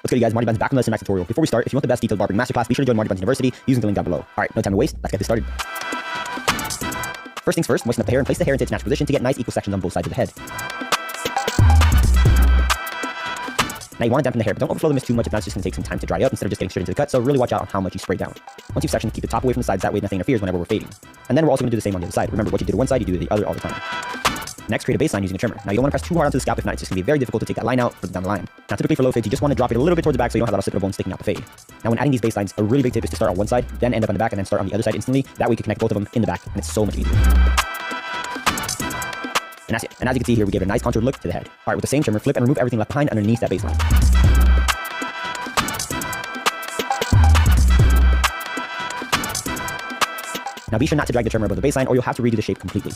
What's good, you guys? Marty Ben's back from the lesson max tutorial. Before we start, if you want the best detailed barbering masterclass, be sure to join Marty Ben's University using the link down below. Alright, no time to waste, let's get this started. First things first, moisten up the hair and place the hair into its natural position to get nice equal sections on both sides of the head. Now you want to dampen the hair, but don't overflow the mist too much if that's just going to take some time to dry up instead of just getting straight into the cut, so really watch out on how much you spray down. Once you've sectioned, keep the top away from the sides, that way nothing interferes whenever we're fading. And then we're also going to do the same on the other side. Remember, what you do to one side, you do to the other all the time. Next, create a baseline using a trimmer. Now you don't want to press too hard onto the scalp, if not it's just going to be very difficult to take that line out further down the line. Now typically for low fades, you just want to drop it a little bit towards the back so you don't have a lot of slip bone sticking out the fade. Now when adding these baselines, a really big tip is to start on one side, then end up on the back, and then start on the other side instantly. That way you can connect both of them in the back, and it's so much easier. And that's it. And as you can see here, we gave it a nice contoured look to the head. Alright, with the same trimmer, flip and remove everything left behind underneath that baseline. Now be sure not to drag the trimmer above the baseline or you'll have to redo the shape completely.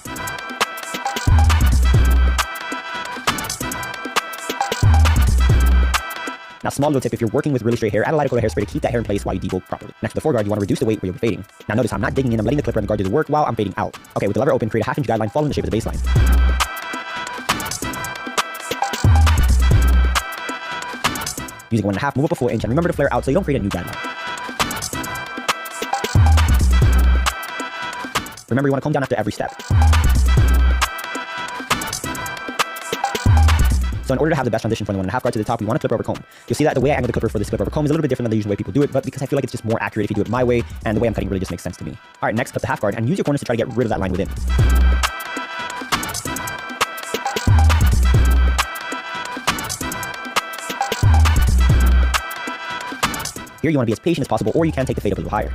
Now small little tip, if you're working with really straight hair, add a light coat of hairspray to keep that hair in place while you debolt properly. Next to the foreguard, you want to reduce the weight where you're fading. Now notice how I'm not digging in, I'm letting the clipper and the guard do the work while I'm fading out. Okay, with the lever open, create a half-inch guideline following the shape of the baseline. Using 1.5, move up a full inch and remember to flare out so you don't create a new guideline. Remember, you want to comb down after every step. So in order to have the best transition from the 1.5 guard to the top, we want to clip over comb. You'll see that the way I angle the clipper for this clip over comb is a little bit different than the usual way people do it, but because I feel like it's just more accurate if you do it my way, and the way I'm cutting really just makes sense to me. Alright, next, clip the half guard and use your corners to try to get rid of that line within. Here you want to be as patient as possible, or you can take the fade up a little higher.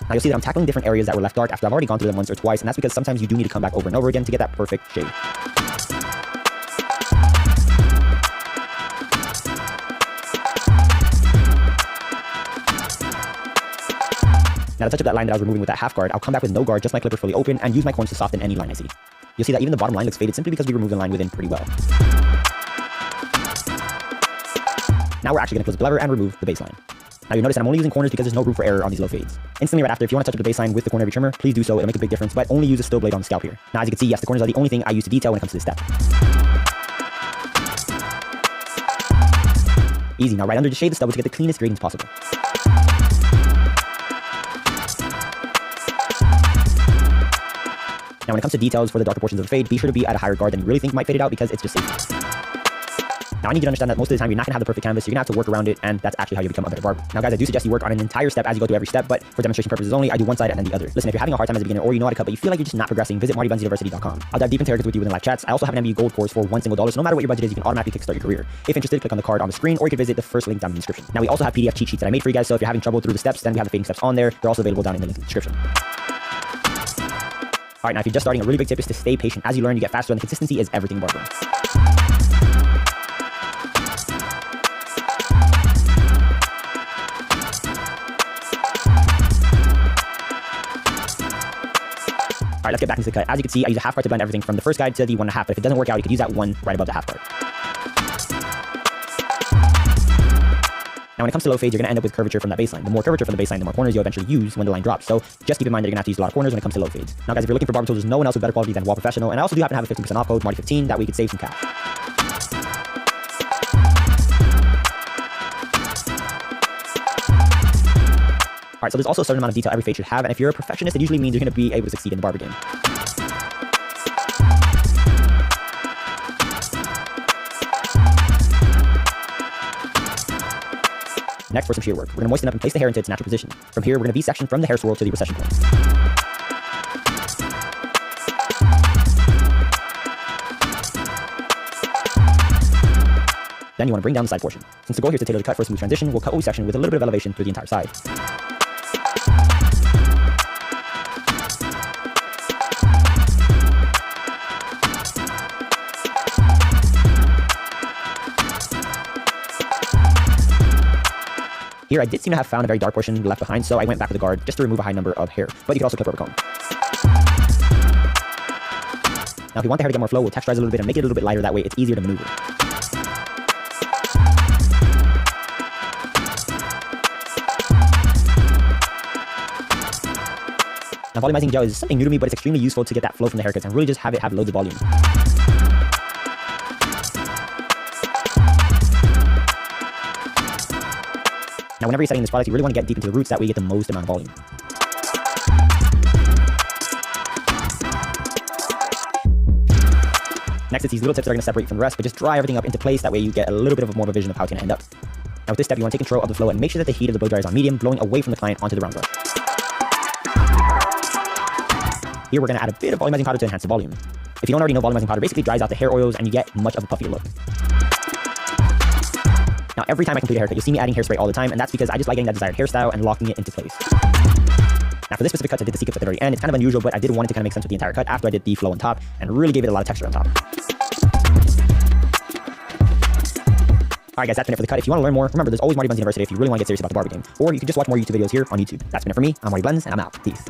Now you'll see that I'm tackling different areas that were left dark after I've already gone through them once or twice, and that's because sometimes you do need to come back over and over again to get that perfect shade. Now to touch up that line that I was removing with that half guard, I'll come back with no guard, just my clipper fully open, and use my corners to soften any line I see. You'll see that even the bottom line looks faded simply because we removed the line within pretty well. Now we're actually going to close the lever and remove the baseline. Now you'll notice that I'm only using corners because there's no room for error on these low fades. Instantly right after, if you want to touch up the baseline with the corner of your trimmer, please do so, it'll make a big difference, but only use a steel blade on the scalp here. Now as you can see, yes, the corners are the only thing I use to detail when it comes to this step. Easy, now right under, just shade the stubble to get the cleanest gradings possible. Now when it comes to details for the darker portions of the fade, be sure to be at a higher guard than you really think might fade it out because it's just safer. Now I need you to understand that most of the time you're not going to have the perfect canvas, so you're going to have to work around it, and that's actually how you become a better barber. Now guys, I do suggest you work on an entire step as you go through every step, but for demonstration purposes only, I do one side and then the other. Listen, if you're having a hard time as a beginner or you know how to cut but you feel like you're just not progressing, visit martybensuniversity.com. I'll dive deep into haircuts with you within live chats. I also have an MBA Gold course for $1 single, so no matter what your budget is, you can automatically kickstart your career. If interested, click on the card on the screen, or you can visit the first link down in the description. Now we also have PDF cheat sheets that I made for you guys, so if you're having trouble through the steps, then we have the fading steps on there. They're also available down in the link in the description. Alright, now if you're just starting, a really big tip is to stay patient. As you learn, you get faster, and the consistency is everything barbering. Alright, let's get back into the cut. As you can see, I use a half guard to blend everything from the first guide to the 1.5, but if it doesn't work out, you could use that one right above the half guard. Now when it comes to low fades, you're going to end up with curvature from that baseline. The more curvature from the baseline, the more corners you'll eventually use when the line drops. So just keep in mind that you're going to have to use a lot of corners when it comes to low fades. Now guys, if you're looking for barber tools, there's no one else with better quality than Wall Professional, and I also do happen to have a 15% off code, Marty15, that way you could save some cash. Alright, so there's also a certain amount of detail every fade should have, and if you're a perfectionist, it usually means you're going to be able to succeed in the barber game. Next, for some shear work, we're going to moisten up and place the hair into its natural position. From here, we're going to V-section from the hair swirl to the recession point. Then you want to bring down the side portion. Since the goal here is to tailor the cut for a smooth transition, we'll cut what we section with a little bit of elevation through the entire side. Here I did seem to have found a very dark portion left behind, so I went back with the guard just to remove a high number of hair, but you can also clip over comb. Now if you want the hair to get more flow, we'll texturize a little bit and make it a little bit lighter, that way it's easier to maneuver. Now Now, volumizing gel is something new to me, but it's extremely useful to get that flow from the haircuts and really just have it have loads of volume. Now, whenever you're setting this product, you really want to get deep into the roots, that way you get the most amount of volume. Next, it's these little tips that are going to separate from the rest, but just dry everything up into place, that way you get a little bit of more of a vision of how it's going to end up. Now, with this step, you want to take control of the flow and make sure that the heat of the blow dryer is on medium, blowing away from the client onto the round brush. Here, we're going to add a bit of volumizing powder to enhance the volume. If you don't already know, volumizing powder basically dries out the hair oils and you get much of a puffier look. Now, every time I complete a haircut, you'll see me adding hairspray all the time, and that's because I just like getting that desired hairstyle and locking it into place. Now, for this specific cut, I did the C-clip at the very end. It's kind of unusual, but I did want it to kind of make sense with the entire cut after I did the flow on top, and really gave it a lot of texture on top. Alright guys, that's been it for the cut. If you want to learn more, remember, there's always Marty Buns University if you really want to get serious about the barber game. Or you can just watch more YouTube videos here on YouTube. That's been it for me. I'm Marty Buns, and I'm out. Peace.